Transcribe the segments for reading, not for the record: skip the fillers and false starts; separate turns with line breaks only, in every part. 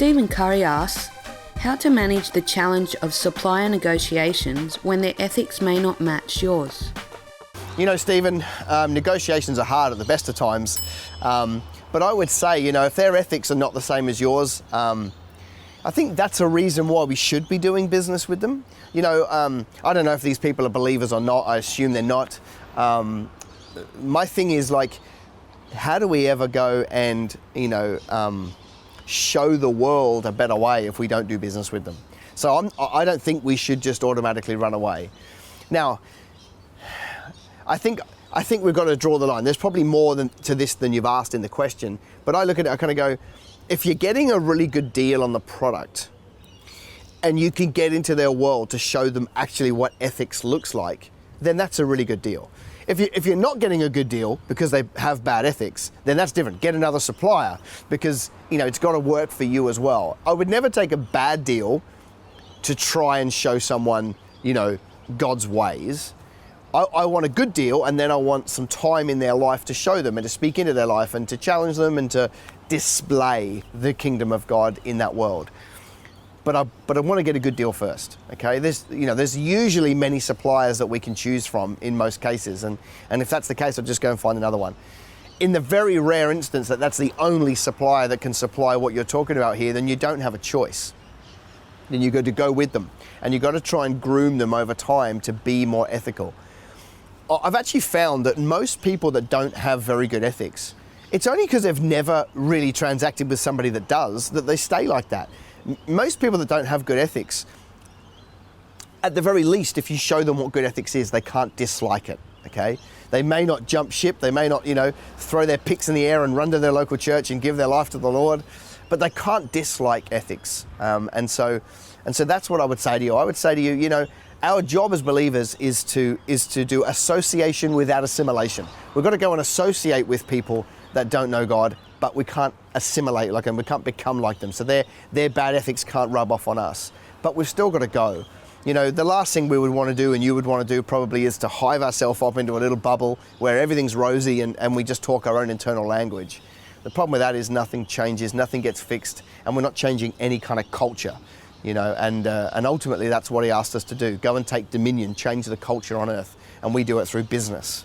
Stephen Curry asks, how to manage the challenge of supplier negotiations when their ethics may not match yours?
You know, Stephen, negotiations are hard at the best of times, but I would say, you know, if their ethics are not the same as yours, I think that's a reason why we should be doing business with them. You know, I don't know if these people are believers or not. I assume they're not. My thing is, like, how do we ever go and, you know, show the world a better way if we don't do business with them? So I don't think we should just automatically run away. Now, I think we've got to draw the line. There's probably more to this than you've asked in the question, but I look at it, I kind of go, if you're getting a really good deal on the product and you can get into their world to show them actually what ethics looks like, then that's a really good deal. If you're not getting a good deal because they have bad ethics, then that's different. Get another supplier because, you know, it's got to work for you as well. I would never take a bad deal to try and show someone, you know, God's ways. I want a good deal, and then I want some time in their life to show them and to speak into their life and to challenge them and to display the kingdom of God in that world. But I want to get a good deal first, okay? There's usually many suppliers that we can choose from in most cases, and if that's the case, I'll just go and find another one. In the very rare instance that that's the only supplier that can supply what you're talking about here, then you don't have a choice. Then you've got to go with them, and you've got to try and groom them over time to be more ethical. I've actually found that most people that don't have very good ethics, it's only because they've never really transacted with somebody that does that they stay like that. Most people that don't have good ethics, at the very least, if you show them what good ethics is, they can't dislike it, okay? They may not jump ship, they may not, you know, throw their picks in the air and run to their local church and give their life to the Lord, but they can't dislike ethics. And so that's what I would say to you. I would say to you, you know, our job as believers is to do association without assimilation. We've got to go and associate with people that don't know God, but we can't assimilate like them. We can't become like them. So their bad ethics can't rub off on us. But we've still got to go. You know, the last thing we would want to do, and you would want to do probably, is to hive ourselves up into a little bubble where everything's rosy and we just talk our own internal language. The problem with that is nothing changes, nothing gets fixed, and we're not changing any kind of culture. You know, and ultimately that's what he asked us to do. Go and take dominion, change the culture on earth, and we do it through business.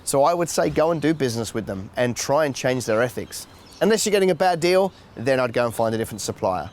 So I would say go and do business with them and try and change their ethics. Unless you're getting a bad deal, then I'd go and find a different supplier.